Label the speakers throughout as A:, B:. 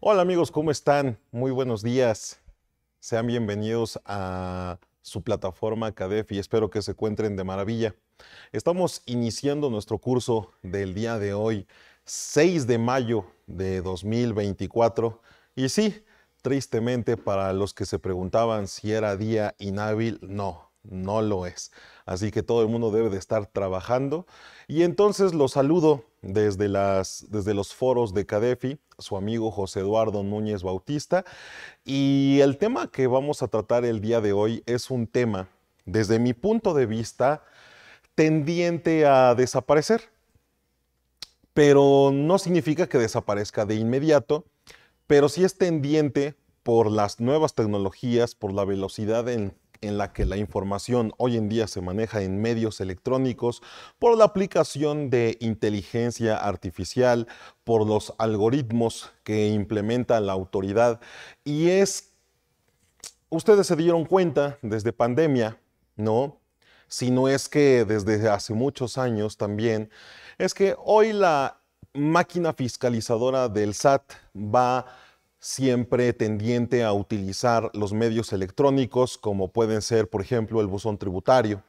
A: Hola amigos, ¿cómo están? Muy buenos días. Sean bienvenidos a su plataforma CADEF y espero que se encuentren de maravilla. Estamos iniciando nuestro curso del día de hoy, 6 de mayo de 2024. Y sí, tristemente para los que se preguntaban si era día inhábil, no lo es. Así que todo el mundo debe de estar trabajando. Y entonces los saludo desde los foros de CADEFI, su amigo José Eduardo Núñez Bautista. Y el tema que vamos a tratar el día de hoy es un tema, desde mi punto de vista, tendiente a desaparecer, pero no significa que desaparezca de inmediato, pero sí es tendiente por las nuevas tecnologías, por la velocidad en la que la información hoy en día se maneja en medios electrónicos, por la aplicación de inteligencia artificial, por los algoritmos que implementa la autoridad. Y ustedes se dieron cuenta desde pandemia, ¿no? Si no es que desde hace muchos años también, es que hoy la máquina fiscalizadora del SAT va siempre tendiente a utilizar los medios electrónicos como pueden ser, por ejemplo, el buzón tributario,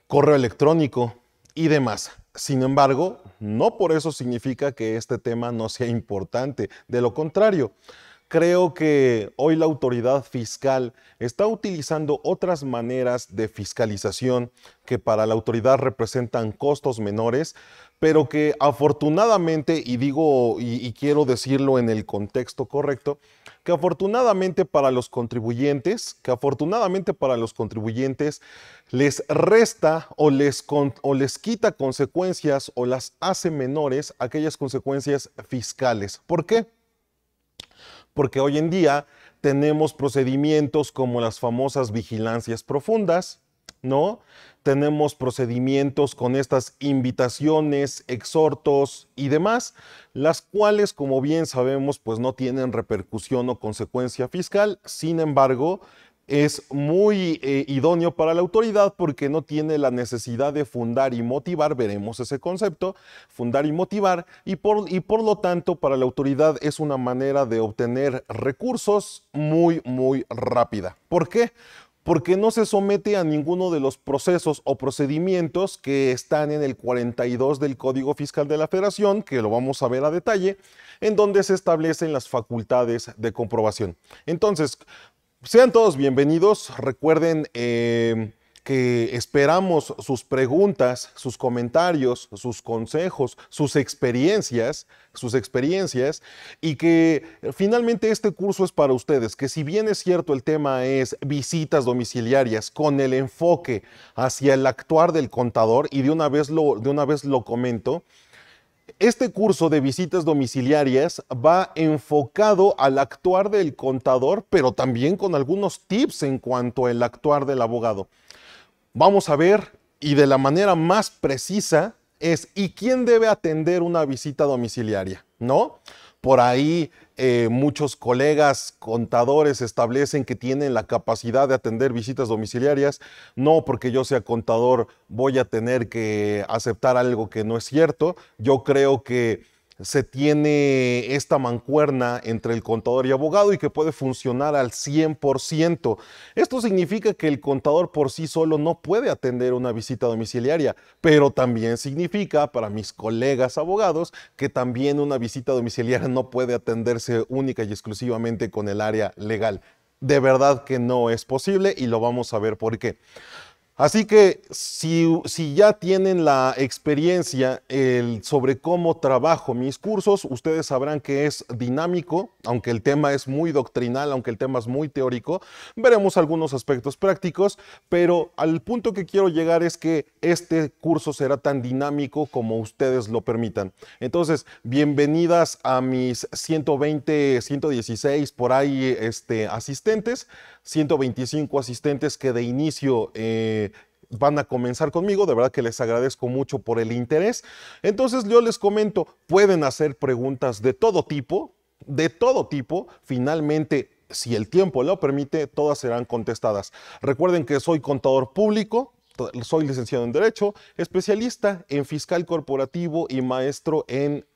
A: correo electrónico y demás. Sin embargo, no por eso significa que este tema no sea importante. De lo contrario, creo que hoy la autoridad fiscal está utilizando otras maneras de fiscalización que para la autoridad representan costos menores, pero que afortunadamente, y digo y quiero decirlo en el contexto correcto, que afortunadamente para los contribuyentes les resta o les quita consecuencias o las hace menores aquellas consecuencias fiscales. ¿Por qué? Porque hoy en día tenemos procedimientos como las famosas vigilancias profundas, ¿no? Tenemos procedimientos con estas invitaciones, exhortos y demás, las cuales, como bien sabemos, pues no tienen repercusión o consecuencia fiscal. Sin embargo, es muy idóneo para la autoridad porque no tiene la necesidad de fundar y motivar, veremos ese concepto, fundar y motivar, y por lo tanto para la autoridad es una manera de obtener recursos muy rápida. ¿Por qué? Porque no se somete a ninguno de los procesos o procedimientos que están en el 42 del Código Fiscal de la Federación, que lo vamos a ver a detalle, en donde se establecen las facultades de comprobación. Entonces, sean todos bienvenidos. Recuerden que esperamos sus preguntas, sus comentarios, sus consejos, sus experiencias, y que finalmente este curso es para ustedes, que si bien es cierto el tema es visitas domiciliarias con el enfoque hacia el actuar del contador, y de una vez lo comento, este curso de visitas domiciliarias va enfocado al actuar del contador, pero también con algunos tips en cuanto al actuar del abogado. Vamos a ver, y de la manera más precisa, ¿y quién debe atender una visita domiciliaria? ¿No? Por ahí muchos colegas contadores establecen que tienen la capacidad de atender visitas domiciliarias. No porque yo sea contador voy a tener que aceptar algo que no es cierto. Yo creo que se tiene esta mancuerna entre el contador y abogado y que puede funcionar al 100%. Esto significa que el contador por sí solo no puede atender una visita domiciliaria, pero también significa para mis colegas abogados que también una visita domiciliaria no puede atenderse única y exclusivamente con el área legal. De verdad que no es posible y lo vamos a ver por qué. Así que si ya tienen la experiencia sobre cómo trabajo mis cursos, ustedes sabrán que es dinámico, aunque el tema es muy doctrinal, aunque el tema es muy teórico, veremos algunos aspectos prácticos, pero al punto que quiero llegar es que este curso será tan dinámico como ustedes lo permitan. Entonces, bienvenidas a mis 120, 116 por ahí asistentes, 125 asistentes que de inicio van a comenzar conmigo. De verdad que les agradezco mucho por el interés. Entonces yo les comento, pueden hacer preguntas de todo tipo, de todo tipo. Finalmente, si el tiempo lo permite, todas serán contestadas. Recuerden que soy contador público, soy licenciado en Derecho, especialista en fiscal corporativo y maestro en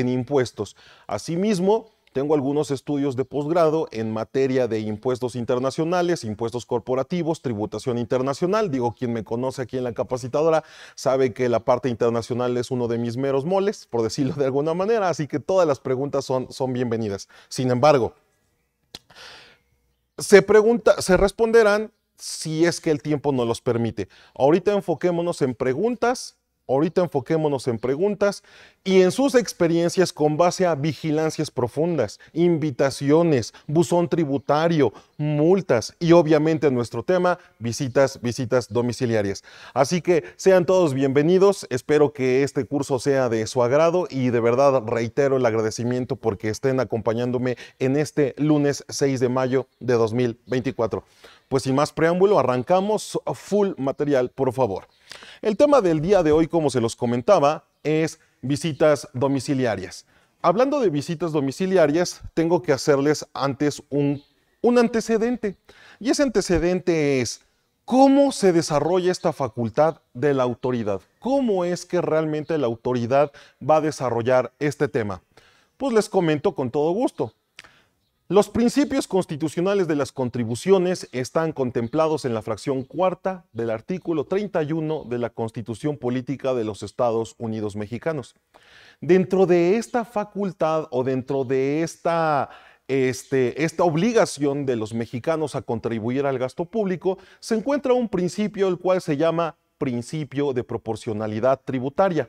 A: impuestos. Asimismo, Tengo algunos estudios de posgrado en materia de impuestos internacionales, impuestos corporativos, tributación internacional. Digo, quien me conoce aquí en la capacitadora sabe que la parte internacional es uno de mis meros moles, por decirlo de alguna manera, así que todas las preguntas son bienvenidas. Sin embargo, se responderán si es que el tiempo nos los permite. Ahorita enfoquémonos en preguntas. Ahorita enfoquémonos en preguntas y en sus experiencias con base a vigilancias profundas, invitaciones, buzón tributario, multas y obviamente nuestro tema, visitas domiciliarias. Así que sean todos bienvenidos, espero que este curso sea de su agrado y de verdad reitero el agradecimiento porque estén acompañándome en este lunes 6 de mayo de 2024. Pues sin más preámbulo, arrancamos full material, por favor. El tema del día de hoy, como se los comentaba, es visitas domiciliarias. Hablando de visitas domiciliarias, tengo que hacerles antes un antecedente. Y ese antecedente es cómo se desarrolla esta facultad de la autoridad. ¿Cómo es que realmente la autoridad va a desarrollar este tema? Pues les comento con todo gusto. Los principios constitucionales de las contribuciones están contemplados en la fracción cuarta del artículo 31 de la Constitución Política de los Estados Unidos Mexicanos. Dentro de esta facultad o dentro de esta obligación de los mexicanos a contribuir al gasto público, se encuentra un principio el cual se llama principio de proporcionalidad tributaria.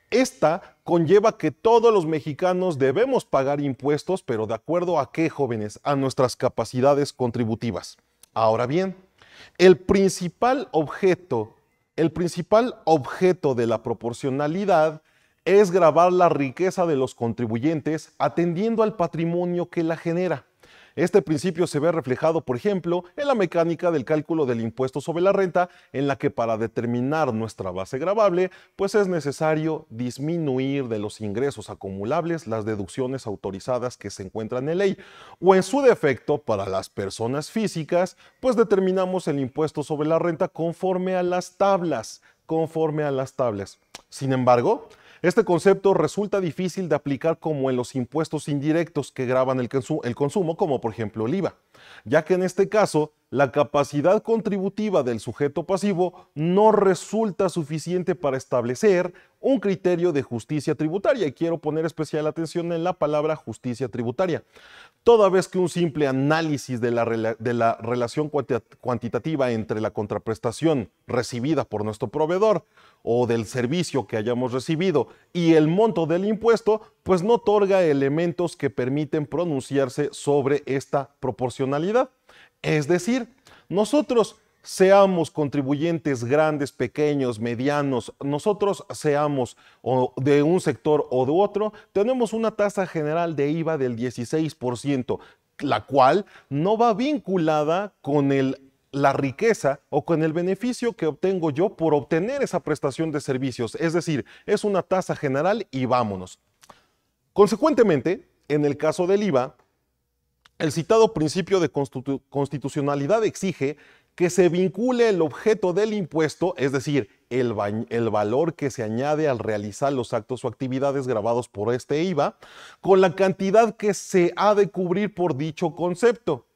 A: Esta conlleva que todos los mexicanos debemos pagar impuestos, pero ¿de acuerdo a qué, jóvenes? A nuestras capacidades contributivas. Ahora bien, el principal objeto de la proporcionalidad es gravar la riqueza de los contribuyentes atendiendo al patrimonio que la genera. Este principio se ve reflejado, por ejemplo, en la mecánica del cálculo del impuesto sobre la renta, en la que para determinar nuestra base gravable, pues es necesario disminuir de los ingresos acumulables las deducciones autorizadas que se encuentran en ley, o en su defecto, para las personas físicas, pues determinamos el impuesto sobre la renta conforme a las tablas. Sin embargo, este concepto resulta difícil de aplicar como en los impuestos indirectos que gravan el consumo, como por ejemplo el IVA, ya que en este caso la capacidad contributiva del sujeto pasivo no resulta suficiente para establecer un criterio de justicia tributaria, y quiero poner especial atención en la palabra justicia tributaria, toda vez que un simple análisis de la relación cuantitativa entre la contraprestación recibida por nuestro proveedor o del servicio que hayamos recibido y el monto del impuesto, pues no otorga elementos que permiten pronunciarse sobre esta proporcionalidad. Es decir, nosotros seamos contribuyentes grandes, pequeños, medianos, nosotros seamos de un sector o de otro, tenemos una tasa general de IVA del 16%, la cual no va vinculada con la riqueza o con el beneficio que obtengo yo por obtener esa prestación de servicios. Es decir, es una tasa general y vámonos. Consecuentemente, en el caso del IVA, el citado principio de constitucionalidad exige que se vincule el objeto del impuesto, es decir, el valor que se añade al realizar los actos o actividades gravados por este IVA, con la cantidad que se ha de cubrir por dicho concepto.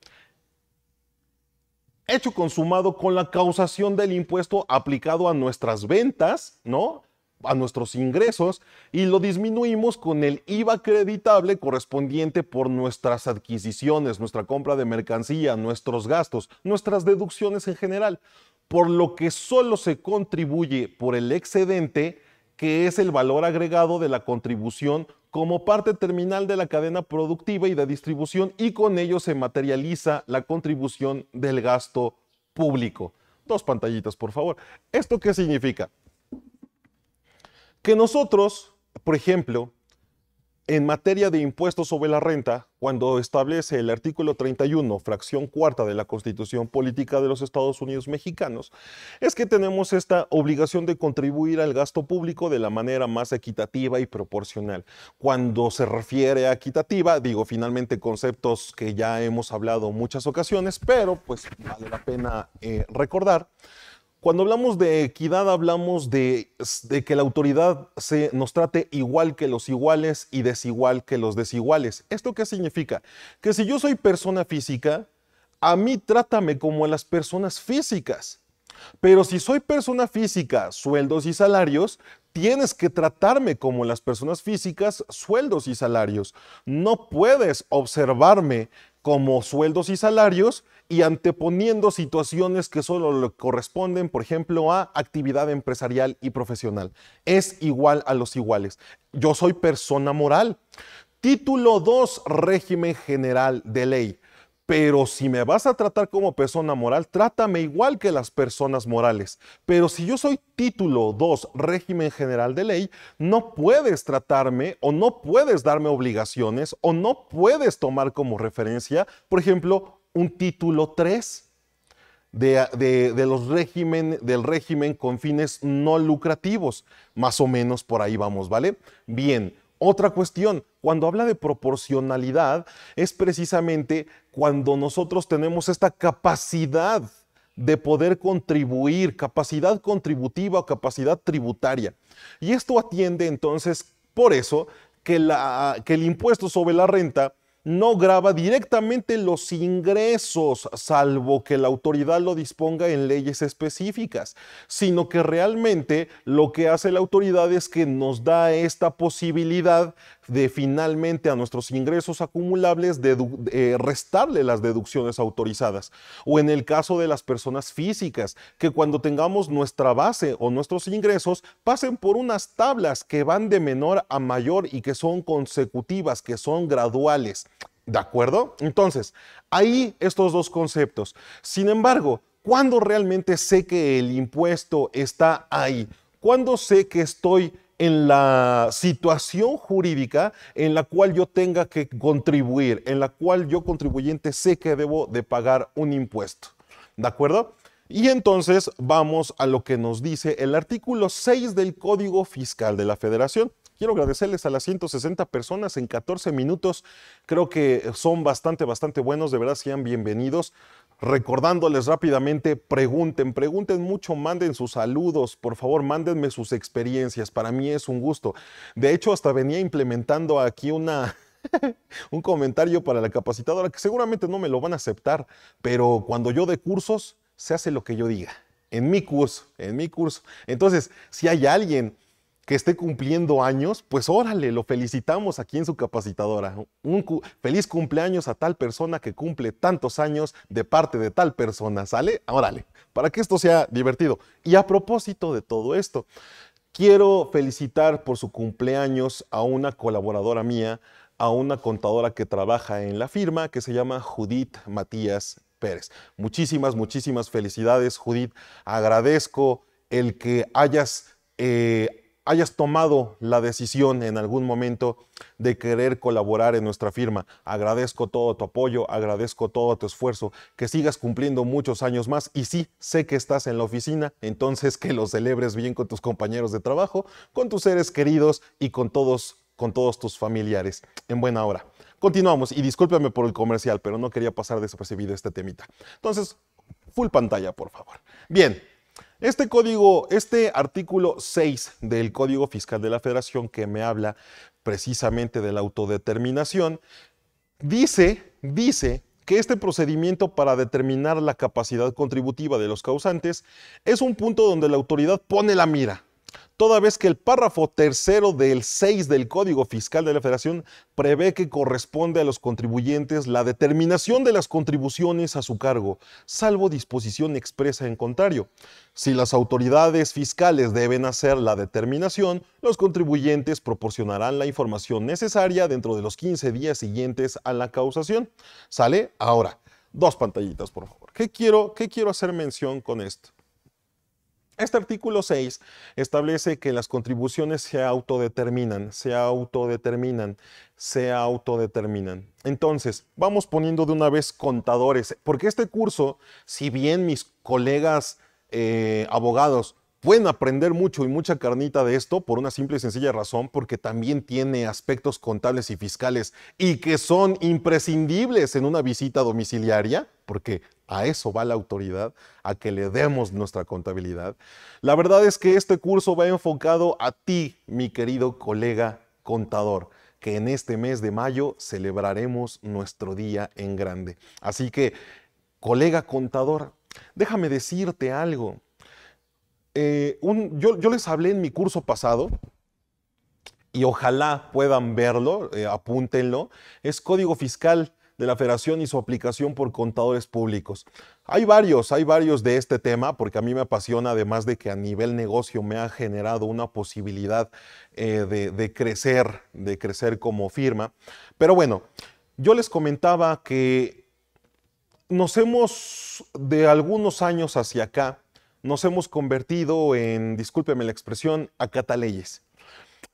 A: Hecho consumado con la causación del impuesto aplicado a nuestras ventas, ¿no?, a nuestros ingresos, y lo disminuimos con el IVA acreditable correspondiente por nuestras adquisiciones, nuestra compra de mercancía, nuestros gastos, nuestras deducciones en general, por lo que solo se contribuye por el excedente, que es el valor agregado de la contribución como parte terminal de la cadena productiva y de distribución, y con ello se materializa la contribución del gasto público. 2 pantallitas, por favor. ¿Esto qué significa? Que nosotros, por ejemplo, en materia de impuestos sobre la renta, cuando establece el artículo 31, fracción cuarta de la Constitución Política de los Estados Unidos Mexicanos, es que tenemos esta obligación de contribuir al gasto público de la manera más equitativa y proporcional. Cuando se refiere a equitativa, digo finalmente conceptos que ya hemos hablado en muchas ocasiones, pero pues vale la pena recordar. Cuando hablamos de equidad, hablamos de que la autoridad nos trate igual que los iguales y desigual que los desiguales. ¿Esto qué significa? Que si yo soy persona física, a mí trátame como a las personas físicas. Pero si soy persona física, sueldos y salarios, tienes que tratarme como las personas físicas, sueldos y salarios. No puedes observarme como sueldos y salarios y anteponiendo situaciones que solo le corresponden, por ejemplo, a actividad empresarial y profesional. Es igual a los iguales. Yo soy persona moral. Título 2, régimen general de ley. Pero si me vas a tratar como persona moral, trátame igual que las personas morales. Pero si yo soy título 2, régimen general de ley, no puedes tratarme o no puedes darme obligaciones o no puedes tomar como referencia, por ejemplo, un título 3 del régimen con fines no lucrativos. Más o menos por ahí vamos, ¿vale? Bien. Otra cuestión, cuando habla de proporcionalidad, es precisamente cuando nosotros tenemos esta capacidad de poder contribuir, capacidad contributiva o capacidad tributaria. Y esto atiende entonces, por eso, que el impuesto sobre la renta no grava directamente los ingresos, salvo que la autoridad lo disponga en leyes específicas, sino que realmente lo que hace la autoridad es que nos da esta posibilidad de finalmente a nuestros ingresos acumulables restarle las deducciones autorizadas. O en el caso de las personas físicas, que cuando tengamos nuestra base o nuestros ingresos pasen por unas tablas que van de menor a mayor y que son consecutivas, que son graduales. ¿De acuerdo? Entonces, ahí estos dos conceptos. Sin embargo, ¿cuándo realmente sé que el impuesto está ahí? ¿Cuándo sé que estoy en la situación jurídica en la cual yo tenga que contribuir, en la cual yo contribuyente sé que debo de pagar un impuesto? ¿De acuerdo? Y entonces vamos a lo que nos dice el artículo 6 del Código Fiscal de la Federación. Quiero agradecerles a las 160 personas en 14 minutos. Creo que son bastante buenos. De verdad, sean bienvenidos. Recordándoles rápidamente, pregunten mucho, manden sus saludos. Por favor, mándenme sus experiencias. Para mí es un gusto. De hecho, hasta venía implementando aquí un comentario para la capacitadora que seguramente no me lo van a aceptar, pero cuando yo dé cursos, se hace lo que yo diga. En mi curso. Entonces, si hay alguien que esté cumpliendo años, pues órale, lo felicitamos aquí en su capacitadora. Feliz cumpleaños a tal persona que cumple tantos años de parte de tal persona, ¿sale? Órale, para que esto sea divertido. Y a propósito de todo esto, quiero felicitar por su cumpleaños a una colaboradora mía, a una contadora que trabaja en la firma, que se llama Judith Matías Pérez. Muchísimas felicidades, Judith. Agradezco el que hayas tomado la decisión en algún momento de querer colaborar en nuestra firma. Agradezco todo tu apoyo, agradezco todo tu esfuerzo, que sigas cumpliendo muchos años más. Y sí, sé que estás en la oficina, entonces que lo celebres bien con tus compañeros de trabajo, con tus seres queridos y con todos tus familiares en buena hora. Continuamos y discúlpame por el comercial, pero no quería pasar desapercibido este temita. Entonces, full pantalla, por favor. Bien. Este artículo 6 del Código Fiscal de la Federación, que me habla precisamente de la autodeterminación, dice que este procedimiento para determinar la capacidad contributiva de los causantes es un punto donde la autoridad pone la mira, toda vez que el párrafo tercero del 6 del Código Fiscal de la Federación prevé que corresponde a los contribuyentes la determinación de las contribuciones a su cargo, salvo disposición expresa en contrario. Si las autoridades fiscales deben hacer la determinación, los contribuyentes proporcionarán la información necesaria dentro de los 15 días siguientes a la causación. ¿Sale? Ahora, dos pantallitas, por favor. ¿Qué quiero hacer mención con esto? Este artículo 6 establece que las contribuciones se autodeterminan. Entonces, vamos poniendo de una vez contadores, porque este curso, si bien mis colegas abogados pueden aprender mucho y mucha carnita de esto por una simple y sencilla razón, porque también tiene aspectos contables y fiscales y que son imprescindibles en una visita domiciliaria, porque A eso va la autoridad, a que le demos nuestra contabilidad. La verdad es que este curso va enfocado a ti, mi querido colega contador, que en este mes de mayo celebraremos nuestro día en grande. Así que, colega contador, déjame decirte algo. Yo les hablé en mi curso pasado, y ojalá puedan verlo, apúntenlo, es Código Fiscal de la Federación y su aplicación por contadores públicos. Hay varios de este tema, porque a mí me apasiona, además de que a nivel negocio me ha generado una posibilidad de crecer como firma. Pero bueno, yo les comentaba que de algunos años hacia acá, nos hemos convertido en, discúlpeme la expresión, acataleyes,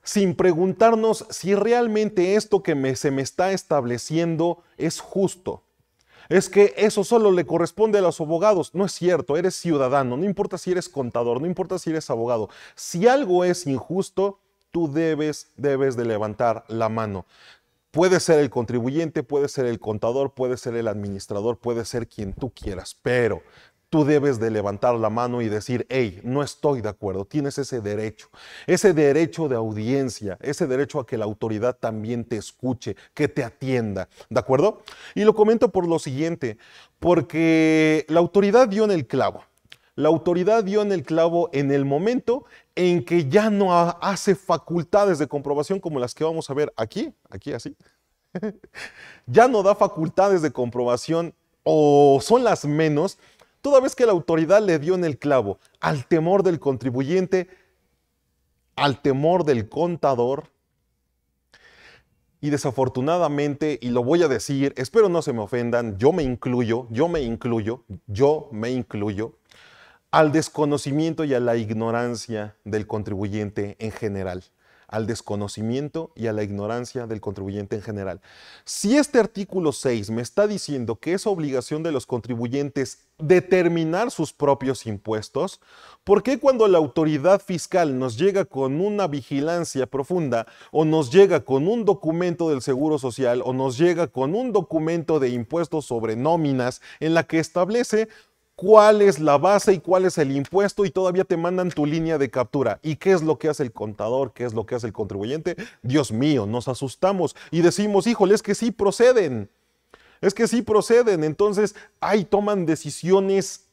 A: sin preguntarnos si realmente esto que se me está estableciendo es justo. Es que eso solo le corresponde a los abogados. No es cierto, eres ciudadano, no importa si eres contador, no importa si eres abogado. Si algo es injusto, tú debes de levantar la mano. Puede ser el contribuyente, puede ser el contador, puede ser el administrador, puede ser quien tú quieras, pero tú debes de levantar la mano y decir, hey, no estoy de acuerdo, tienes ese derecho de audiencia, ese derecho a que la autoridad también te escuche, que te atienda, ¿de acuerdo? Y lo comento por lo siguiente, porque la autoridad dio en el clavo. La autoridad dio en el clavo en el momento en que ya no hace facultades de comprobación como las que vamos a ver aquí así. Ya no da facultades de comprobación o son las menos, toda vez que la autoridad le dio en el clavo al temor del contribuyente, al temor del contador, y desafortunadamente, y lo voy a decir, espero no se me ofendan, yo me incluyo, al desconocimiento y a la ignorancia del contribuyente en general. Al desconocimiento y a la ignorancia del contribuyente en general. Si este artículo 6 me está diciendo que es obligación de los contribuyentes determinar sus propios impuestos, ¿por qué cuando la autoridad fiscal nos llega con una vigilancia profunda o nos llega con un documento del Seguro Social o nos llega con un documento de impuestos sobre nóminas en la que establece cuál es la base y cuál es el impuesto y todavía te mandan tu línea de captura? ¿Y qué es lo que hace el contador? ¿Qué es lo que hace el contribuyente? Dios mío, nos asustamos y decimos, híjole, es que sí proceden. Es que sí proceden. Entonces, ahí toman decisiones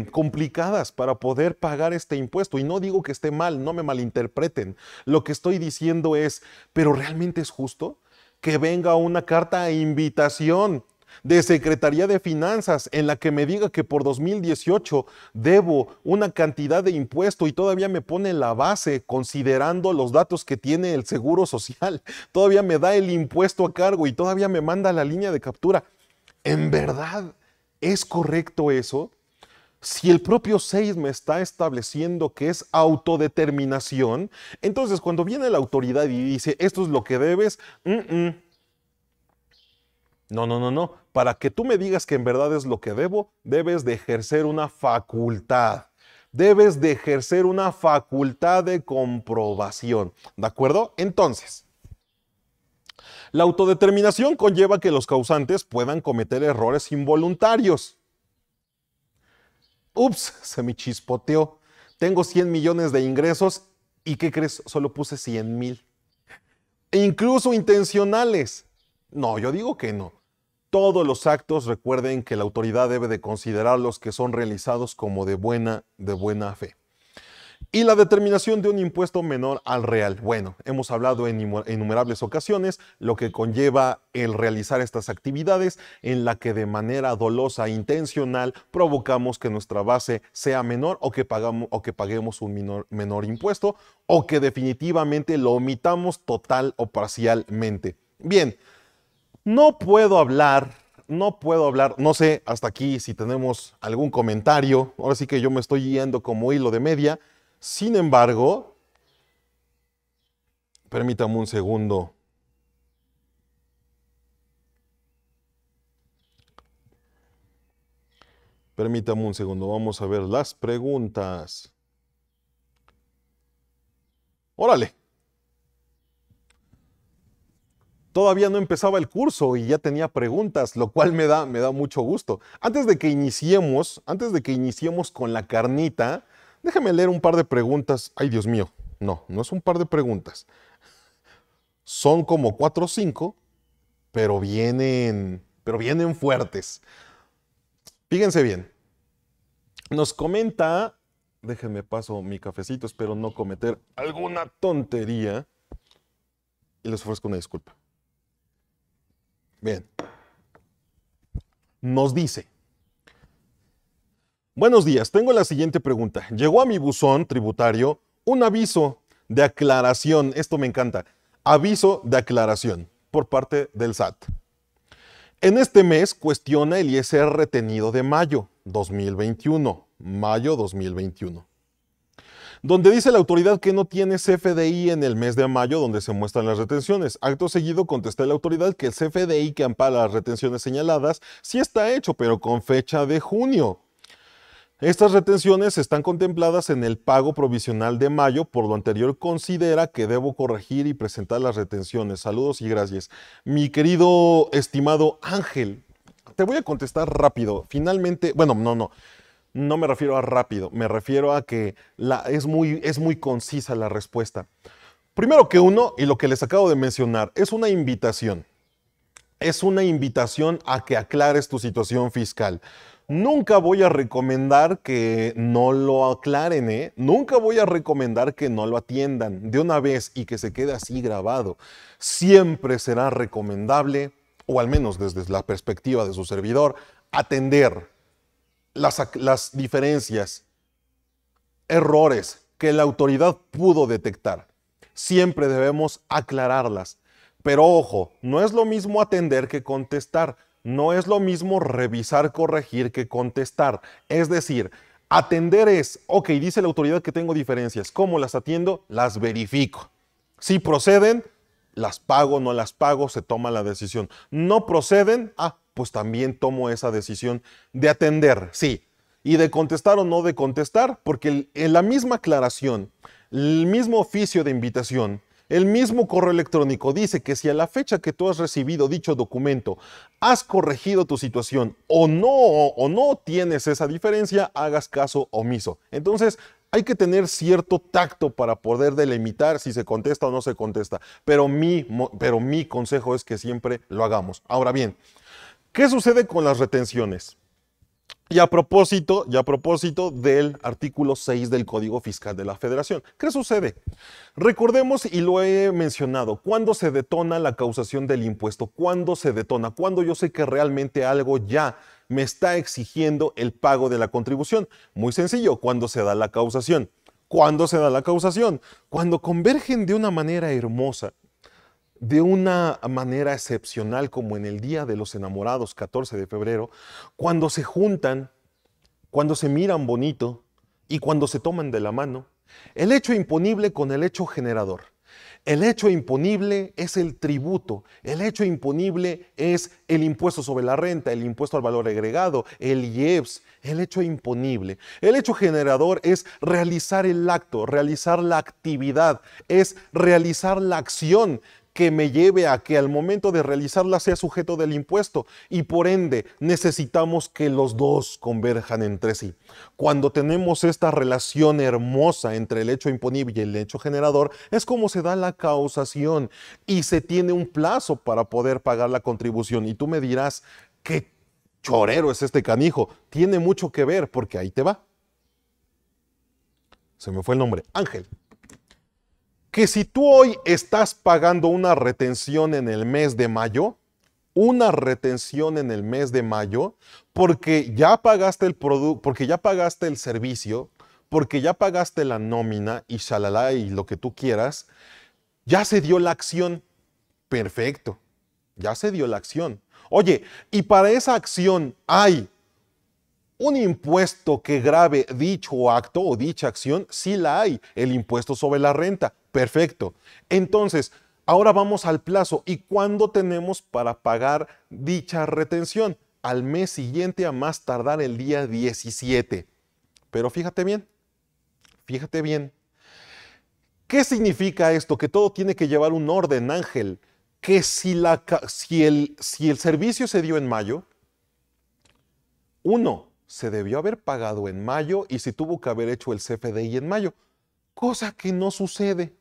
A: complicadas para poder pagar este impuesto. Y no digo que esté mal, no me malinterpreten. Lo que estoy diciendo es, ¿pero realmente es justo que venga una carta de invitación de Secretaría de Finanzas en la que me diga que por 2018 debo una cantidad de impuesto y todavía me pone la base considerando los datos que tiene el Seguro Social, todavía me da el impuesto a cargo y todavía me manda la línea de captura? ¿En verdad es correcto eso? Si el propio 6 me está estableciendo que es autodeterminación, entonces cuando viene la autoridad y dice esto es lo que debes, no. Para que tú me digas que en verdad es lo que debo, debes de ejercer una facultad. Debes de ejercer una facultad de comprobación. ¿De acuerdo? Entonces, la autodeterminación conlleva que los causantes puedan cometer errores involuntarios. Ups, se me chispoteó. Tengo 100 millones de ingresos y ¿qué crees? Solo puse 100,000. E incluso intencionales. No, yo digo que no. Todos los actos, recuerden que la autoridad debe de considerarlos que son realizados como de buena fe. Y la determinación de un impuesto menor al real. Bueno, hemos hablado en innumerables ocasiones lo que conlleva el realizar estas actividades en la que de manera dolosa e intencional provocamos que nuestra base sea menor o que paguemos un menor impuesto o que definitivamente lo omitamos total o parcialmente. Bien. No puedo hablar, no sé hasta aquí si tenemos algún comentario, ahora sí que yo me estoy yendo como hilo de media. Sin embargo, permítame un segundo. Permítame un segundo, vamos a ver las preguntas. Órale. Todavía no empezaba el curso y ya tenía preguntas, lo cual me da mucho gusto. Antes de que iniciemos con la carnita, déjame leer un par de preguntas. Ay, Dios mío, no es un par de preguntas. Son como 4 o 5, pero vienen fuertes. Fíjense bien. Nos comenta, déjenme paso mi cafecito, espero no cometer alguna tontería y les ofrezco una disculpa. Bien. Nos dice, buenos días, tengo la siguiente pregunta. Llegó a mi buzón tributario un aviso de aclaración, esto me encanta, aviso de aclaración por parte del SAT. En este mes cuestiona el ISR retenido de mayo 2021, donde dice la autoridad que no tiene CFDI en el mes de mayo donde se muestran las retenciones. Acto seguido contesté a la autoridad que el CFDI que ampara las retenciones señaladas sí está hecho, pero con fecha de junio. Estas retenciones están contempladas en el pago provisional de mayo, por lo anterior considera que debo corregir y presentar las retenciones. Saludos y gracias. Mi querido estimado Ángel, te voy a contestar rápido. Finalmente, bueno, no me refiero a rápido, me refiero a que es muy concisa la respuesta. Primero que uno, y lo que les acabo de mencionar, es una invitación. Es una invitación a que aclares tu situación fiscal. Nunca voy a recomendar que no lo aclaren, ¿eh? Nunca voy a recomendar que no lo atiendan de una vez y que se quede así grabado. Siempre será recomendable, o al menos desde la perspectiva de su servidor, atender las diferencias, errores que la autoridad pudo detectar. Siempre debemos aclararlas. Pero ojo, no es lo mismo atender que contestar. No es lo mismo revisar, corregir que contestar. Es decir, atender es, ok, dice la autoridad que tengo diferencias. ¿Cómo las atiendo? Las verifico. Si proceden, las pago, no las pago, se toma la decisión. No proceden, pues también tomo esa decisión de atender, sí. Y de contestar o no de contestar, porque en la misma aclaración, el mismo oficio de invitación, el mismo correo electrónico dice que si a la fecha que tú has recibido dicho documento has corregido tu situación o no tienes esa diferencia, hagas caso omiso. Entonces, hay que tener cierto tacto para poder delimitar si se contesta o no se contesta. Pero mi consejo es que siempre lo hagamos. Ahora bien, ¿qué sucede con las retenciones? Y a propósito del artículo 6 del Código Fiscal de la Federación, ¿qué sucede? Recordemos, y lo he mencionado, ¿cuándo se detona la causación del impuesto? ¿Cuándo se detona? ¿Cuándo yo sé que realmente algo ya me está exigiendo el pago de la contribución? Muy sencillo, ¿cuándo se da la causación? ¿Cuándo se da la causación? Cuando convergen de una manera hermosa, de una manera excepcional, como en el Día de los Enamorados, 14 de febrero, cuando se juntan, cuando se miran bonito y cuando se toman de la mano, el hecho imponible con el hecho generador. El hecho imponible es el tributo, el hecho imponible es el impuesto sobre la renta, el impuesto al valor agregado, el IEPS, el hecho imponible. El hecho generador es realizar el acto, realizar la actividad, es realizar la acción que me lleve a que al momento de realizarla sea sujeto del impuesto y por ende necesitamos que los dos converjan entre sí. Cuando tenemos esta relación hermosa entre el hecho imponible y el hecho generador, es como se da la causación y se tiene un plazo para poder pagar la contribución. Y tú me dirás, ¿qué chorero es este canijo? Tiene mucho que ver porque ahí te va. Se me fue el nombre, Ángel. Que si tú hoy estás pagando una retención en el mes de mayo, porque ya pagaste el producto, porque ya pagaste el servicio, porque ya pagaste la nómina y shalala y lo que tú quieras, ya se dio la acción. Perfecto, ya se dio la acción. Oye, y para esa acción hay un impuesto que grave dicho acto o dicha acción, sí la hay, el impuesto sobre la renta. Perfecto. Entonces, ahora vamos al plazo. ¿Y cuándo tenemos para pagar dicha retención? Al mes siguiente, a más tardar el día 17. Pero fíjate bien, ¿qué significa esto? Que todo tiene que llevar un orden, Ángel. que si el servicio se dio en mayo, uno, se debió haber pagado en mayo y se tuvo que haber hecho el CFDI en mayo, cosa que no sucede.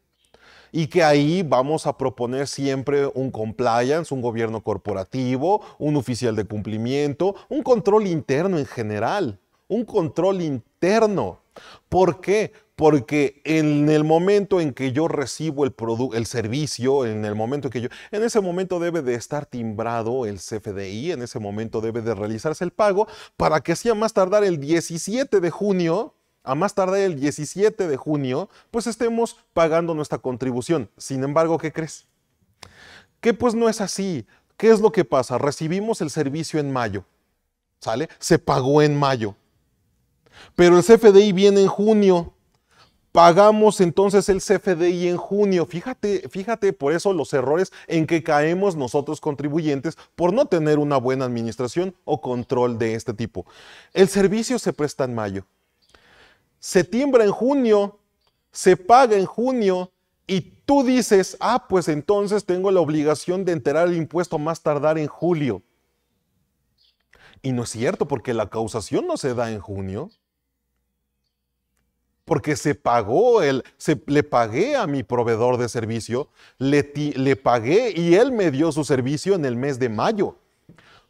A: Y que ahí vamos a proponer siempre un compliance, un gobierno corporativo, un oficial de cumplimiento, un control interno en general, un control interno. ¿Por qué? Porque en el momento en que yo recibo el servicio, en ese momento debe de estar timbrado el CFDI, en ese momento debe de realizarse el pago para que sea más tardar el 17 de junio, a más tardar el 17 de junio, pues estemos pagando nuestra contribución. Sin embargo, ¿qué crees? Que pues no es así. ¿Qué es lo que pasa? Recibimos el servicio en mayo, ¿sale? Se pagó en mayo, pero el CFDI viene en junio. Pagamos entonces el CFDI en junio. Fíjate por eso los errores en que caemos nosotros contribuyentes por no tener una buena administración o control de este tipo. El servicio se presta en mayo. Se timbra en junio, se paga en junio y tú dices, pues entonces tengo la obligación de enterar el impuesto más tardar en julio. Y no es cierto, porque la causación no se da en junio. Porque le pagué a mi proveedor de servicio, le pagué y él me dio su servicio en el mes de mayo.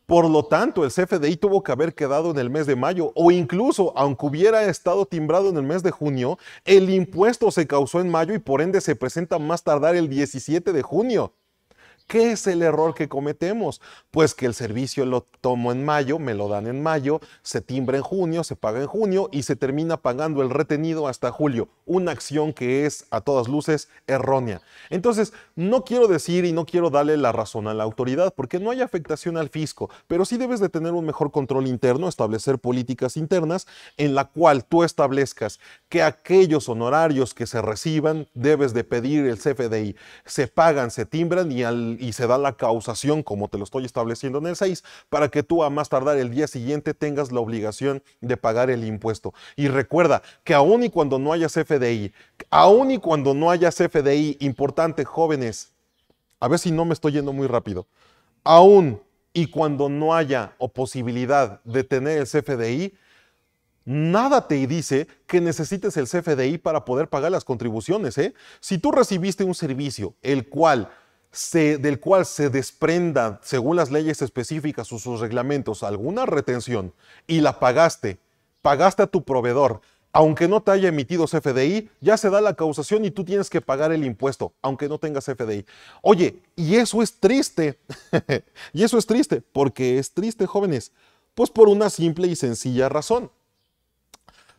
A: Por lo tanto, el CFDI tuvo que haber quedado en el mes de mayo, o incluso, aunque hubiera estado timbrado en el mes de junio, el impuesto se causó en mayo y por ende se presenta más tardar el 17 de junio. ¿Qué es el error que cometemos? Pues que el servicio lo tomo en mayo, me lo dan en mayo, se timbra en junio, se paga en junio y se termina pagando el retenido hasta julio. Una acción que es a todas luces errónea. Entonces, no quiero decir y no quiero darle la razón a la autoridad porque no hay afectación al fisco, pero sí debes de tener un mejor control interno, establecer políticas internas en la cual tú establezcas que aquellos honorarios que se reciban debes de pedir el CFDI. Se pagan, se timbran y se da la causación, como te lo estoy estableciendo en el 6, para que tú a más tardar el día siguiente tengas la obligación de pagar el impuesto. Y recuerda que aun y cuando no haya CFDI, importante, jóvenes, a ver si no me estoy yendo muy rápido, aun y cuando no haya o posibilidad de tener el CFDI, nada te dice que necesites el CFDI para poder pagar las contribuciones, ¿eh? Si tú recibiste un servicio del cual se desprenda, según las leyes específicas o sus reglamentos, alguna retención y la pagaste a tu proveedor, aunque no te haya emitido CFDI, ya se da la causación y tú tienes que pagar el impuesto, aunque no tengas CFDI. Oye, y eso es triste. Y eso es triste. ¿Por qué es triste, jóvenes? Pues por una simple y sencilla razón.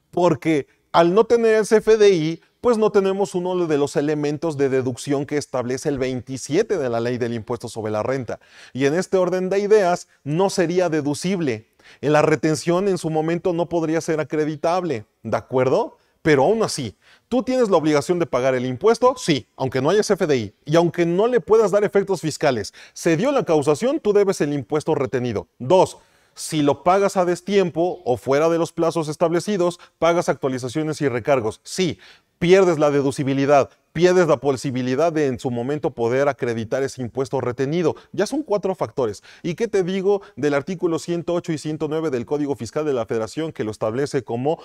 A: Porque al no tener el CFDI, pues no tenemos uno de los elementos de deducción que establece el 27 de la Ley del Impuesto sobre la Renta. Y en este orden de ideas, no sería deducible. En la retención en su momento no podría ser acreditable, ¿de acuerdo? Pero aún así, ¿tú tienes la obligación de pagar el impuesto? Sí, aunque no haya CFDI y aunque no le puedas dar efectos fiscales. Se dio la causación, tú debes el impuesto retenido. 2. Si lo pagas a destiempo o fuera de los plazos establecidos, pagas actualizaciones y recargos. Sí, pierdes la deducibilidad, pierdes la posibilidad de en su momento poder acreditar ese impuesto retenido. Ya son 4 factores. ¿Y qué te digo del artículo 108 y 109 del Código Fiscal de la Federación que lo establece como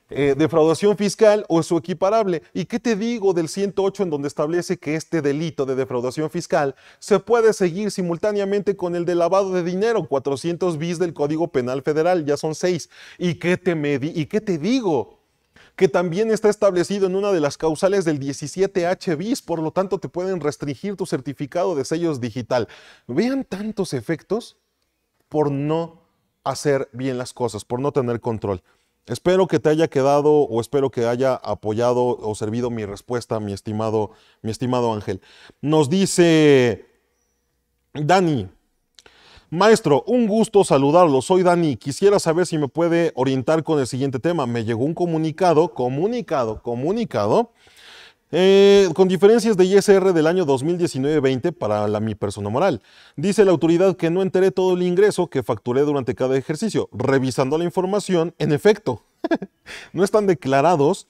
A: defraudación fiscal o su equiparable? ¿Y qué te digo del 108 en donde establece que este delito de defraudación fiscal se puede seguir simultáneamente con el de lavado de dinero, 400 bis del Código Penal Federal? Ya son 6. ¿Y qué te digo? Que también está establecido en una de las causales del 17H bis, por lo tanto te pueden restringir tu certificado de sellos digital. Vean tantos efectos por no hacer bien las cosas, por no tener control. Espero que te haya quedado o espero que haya apoyado o servido mi respuesta, mi estimado Ángel. Nos dice Dani: maestro, un gusto saludarlo. Soy Dani. Quisiera saber si me puede orientar con el siguiente tema. Me llegó un comunicado, con diferencias de ISR del año 2019-20 para mi persona moral. Dice la autoridad que no enteré todo el ingreso que facturé durante cada ejercicio. Revisando la información, en efecto, no están declarados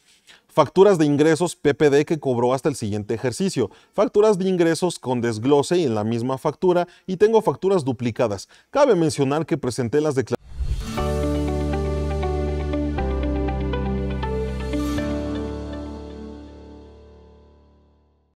A: Facturas de ingresos PPD que cobró hasta el siguiente ejercicio. Facturas de ingresos con desglose y en la misma factura, y tengo facturas duplicadas. Cabe mencionar que presenté las declaraciones